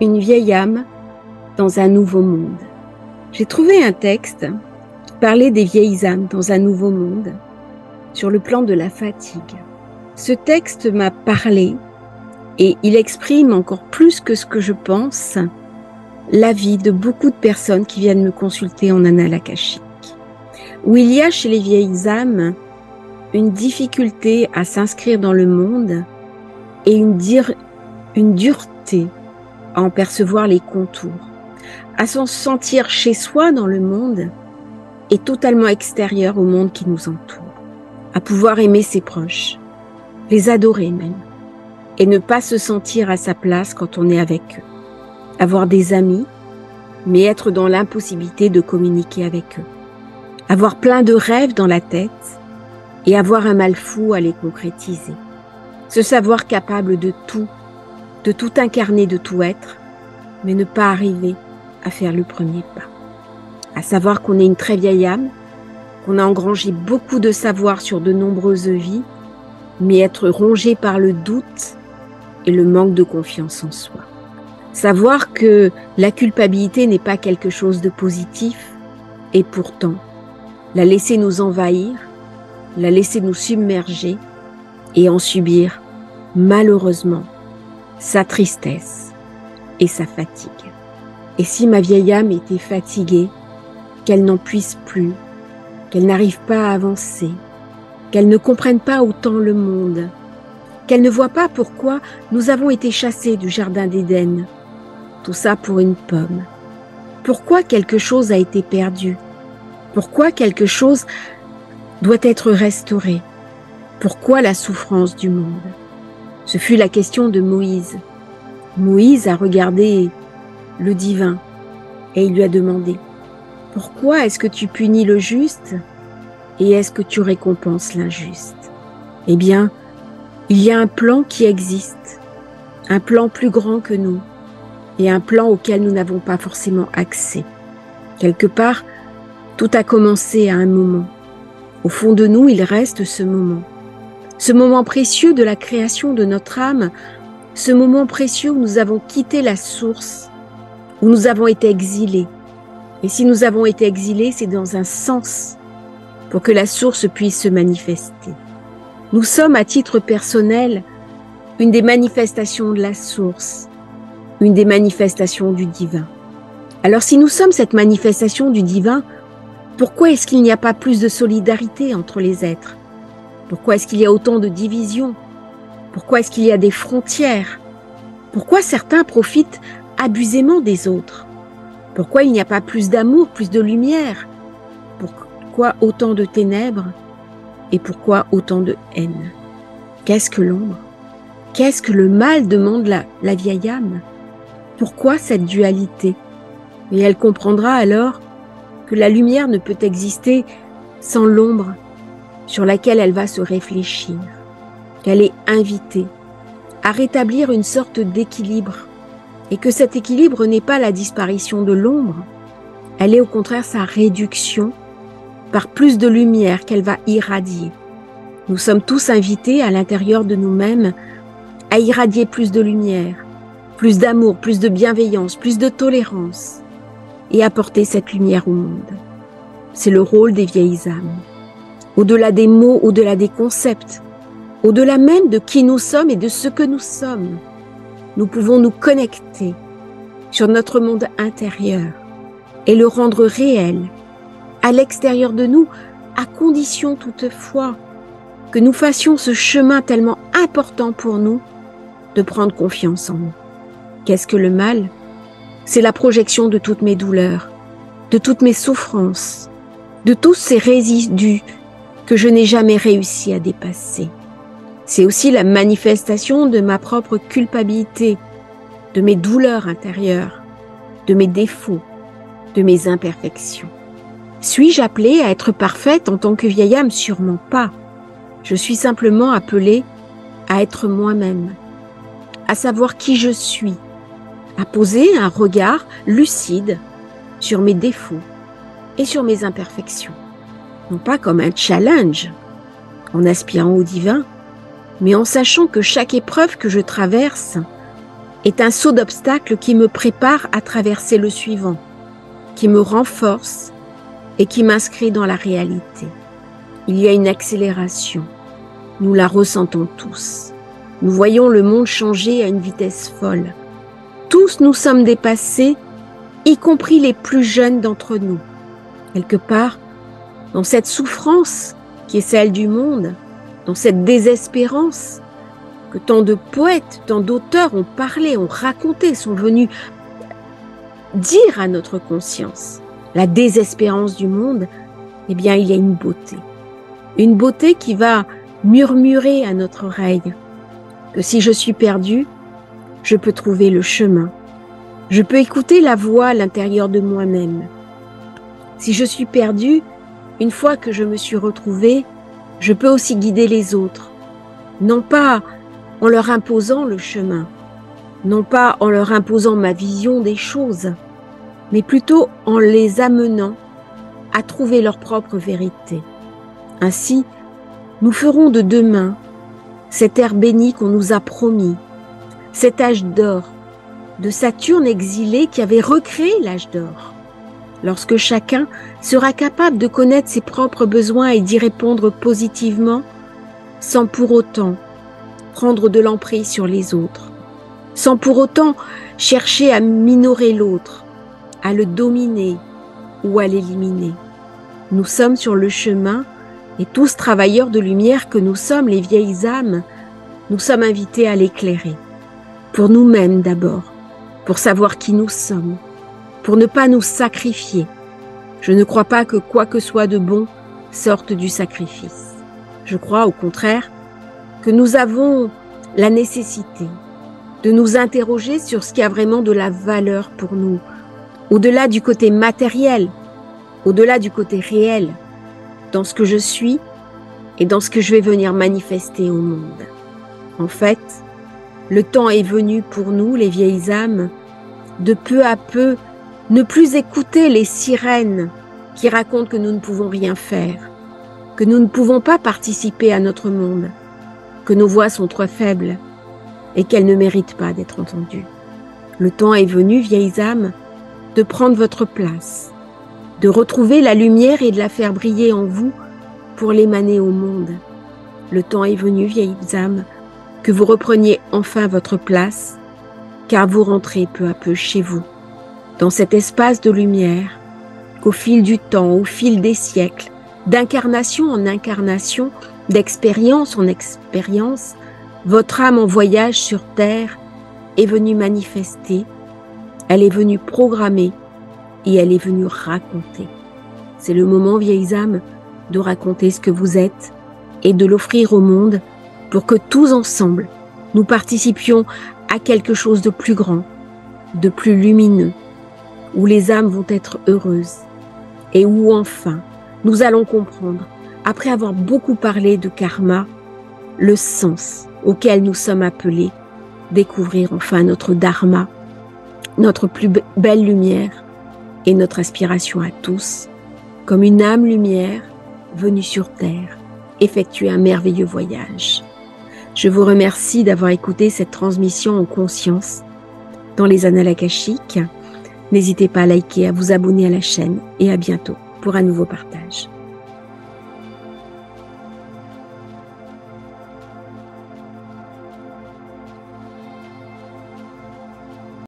Une vieille âme dans un nouveau monde. J'ai trouvé un texte qui parlait des vieilles âmes dans un nouveau monde sur le plan de la fatigue. Ce texte m'a parlé et il exprime encore plus que ce que je pense l'avis de beaucoup de personnes qui viennent me consulter en annales akashiques, où il y a chez les vieilles âmes une difficulté à s'inscrire dans le monde et une dureté à en percevoir les contours, à s'en sentir chez soi dans le monde et totalement extérieur au monde qui nous entoure, à pouvoir aimer ses proches, les adorer même, et ne pas se sentir à sa place quand on est avec eux, avoir des amis, mais être dans l'impossibilité de communiquer avec eux, avoir plein de rêves dans la tête et avoir un mal fou à les concrétiser, se savoir capable de tout incarner, de tout être, mais ne pas arriver à faire le premier pas. À savoir qu'on est une très vieille âme, qu'on a engrangé beaucoup de savoir sur de nombreuses vies, mais être rongé par le doute et le manque de confiance en soi. Savoir que la culpabilité n'est pas quelque chose de positif, et pourtant, la laisser nous envahir, la laisser nous submerger et en subir, malheureusement, sa tristesse et sa fatigue. Et si ma vieille âme était fatiguée, qu'elle n'en puisse plus, qu'elle n'arrive pas à avancer, qu'elle ne comprenne pas autant le monde, qu'elle ne voit pas pourquoi nous avons été chassés du jardin d'Éden, tout ça pour une pomme. Pourquoi quelque chose a été perdu? Pourquoi quelque chose doit être restauré? Pourquoi la souffrance du monde? Ce fut la question de Moïse. Moïse a regardé le divin et il lui a demandé « Pourquoi est-ce que tu punis le juste et est-ce que tu récompenses l'injuste ?» Eh bien, il y a un plan qui existe, un plan plus grand que nous et un plan auquel nous n'avons pas forcément accès. Quelque part, tout a commencé à un moment. Au fond de nous, il reste ce moment précieux de la création de notre âme, ce moment précieux où nous avons quitté la source, où nous avons été exilés. Et si nous avons été exilés, c'est dans un sens pour que la source puisse se manifester. Nous sommes, à titre personnel, une des manifestations de la source, une des manifestations du divin. Alors si nous sommes cette manifestation du divin, pourquoi est-ce qu'il n'y a pas plus de solidarité entre les êtres? Pourquoi est-ce qu'il y a autant de divisions? Pourquoi est-ce qu'il y a des frontières? Pourquoi certains profitent abusément des autres? Pourquoi il n'y a pas plus d'amour, plus de lumière? Pourquoi autant de ténèbres? Et pourquoi autant de haine? Qu'est-ce que l'ombre? Qu'est-ce que le mal, demande la vieille âme? Pourquoi cette dualité? Et elle comprendra alors que la lumière ne peut exister sans l'ombre sur laquelle elle va se réfléchir, qu'elle est invitée à rétablir une sorte d'équilibre et que cet équilibre n'est pas la disparition de l'ombre, elle est au contraire sa réduction par plus de lumière qu'elle va irradier. Nous sommes tous invités à l'intérieur de nous-mêmes à irradier plus de lumière, plus d'amour, plus de bienveillance, plus de tolérance et apporter cette lumière au monde. C'est le rôle des vieilles âmes. Au-delà des mots, au-delà des concepts, au-delà même de qui nous sommes et de ce que nous sommes, nous pouvons nous connecter sur notre monde intérieur et le rendre réel à l'extérieur de nous, à condition toutefois que nous fassions ce chemin tellement important pour nous de prendre confiance en nous. Qu'est-ce que le mal? C'est la projection de toutes mes douleurs, de toutes mes souffrances, de tous ces résidus que je n'ai jamais réussi à dépasser. C'est aussi la manifestation de ma propre culpabilité, de mes douleurs intérieures, de mes défauts, de mes imperfections. Suis-je appelée à être parfaite en tant que vieille âme? Sûrement pas. Je suis simplement appelée à être moi-même, à savoir qui je suis, à poser un regard lucide sur mes défauts et sur mes imperfections. Non pas comme un challenge, en aspirant au divin, mais en sachant que chaque épreuve que je traverse est un saut d'obstacle qui me prépare à traverser le suivant, qui me renforce et qui m'inscrit dans la réalité. Il y a une accélération. Nous la ressentons tous. Nous voyons le monde changer à une vitesse folle. Tous nous sommes dépassés, y compris les plus jeunes d'entre nous. Quelque part, dans cette souffrance qui est celle du monde, dans cette désespérance que tant de poètes, tant d'auteurs ont parlé, ont raconté, sont venus dire à notre conscience, la désespérance du monde, eh bien, il y a une beauté. Une beauté qui va murmurer à notre oreille que si je suis perdu, je peux trouver le chemin. Je peux écouter la voix à l'intérieur de moi-même. Si je suis perdu, une fois que je me suis retrouvé, je peux aussi guider les autres. Non pas en leur imposant le chemin, non pas en leur imposant ma vision des choses, mais plutôt en les amenant à trouver leur propre vérité. Ainsi, nous ferons de demain cette ère bénie qu'on nous a promis, cet âge d'or de Saturne exilé qui avait recréé l'âge d'or. Lorsque chacun sera capable de connaître ses propres besoins et d'y répondre positivement, sans pour autant prendre de l'emprise sur les autres, sans pour autant chercher à minorer l'autre, à le dominer ou à l'éliminer. Nous sommes sur le chemin et tous travailleurs de lumière que nous sommes, les vieilles âmes, nous sommes invités à l'éclairer. Pour nous-mêmes d'abord, pour savoir qui nous sommes, pour ne pas nous sacrifier. Je ne crois pas que quoi que soit de bon sorte du sacrifice. Je crois au contraire que nous avons la nécessité de nous interroger sur ce qui a vraiment de la valeur pour nous, au-delà du côté matériel, au-delà du côté réel, dans ce que je suis et dans ce que je vais venir manifester au monde. En fait, le temps est venu pour nous, les vieilles âmes, de peu à peu ne plus écouter les sirènes qui racontent que nous ne pouvons rien faire, que nous ne pouvons pas participer à notre monde, que nos voix sont trop faibles et qu'elles ne méritent pas d'être entendues. Le temps est venu, vieilles âmes, de prendre votre place, de retrouver la lumière et de la faire briller en vous pour l'émaner au monde. Le temps est venu, vieilles âmes, que vous repreniez enfin votre place, car vous rentrez peu à peu chez vous, dans cet espace de lumière qu'au fil du temps, au fil des siècles, d'incarnation en incarnation, d'expérience en expérience, votre âme en voyage sur terre est venue manifester, elle est venue programmer et elle est venue raconter. C'est le moment, vieilles âmes, de raconter ce que vous êtes et de l'offrir au monde pour que tous ensemble, nous participions à quelque chose de plus grand, de plus lumineux, où les âmes vont être heureuses et où enfin, nous allons comprendre, après avoir beaucoup parlé de karma, le sens auquel nous sommes appelés, découvrir enfin notre dharma, notre plus belle lumière et notre aspiration à tous, comme une âme lumière venue sur terre, effectuer un merveilleux voyage. Je vous remercie d'avoir écouté cette transmission en conscience dans les Annales Akashiques. N'hésitez pas à liker, à vous abonner à la chaîne et à bientôt pour un nouveau partage.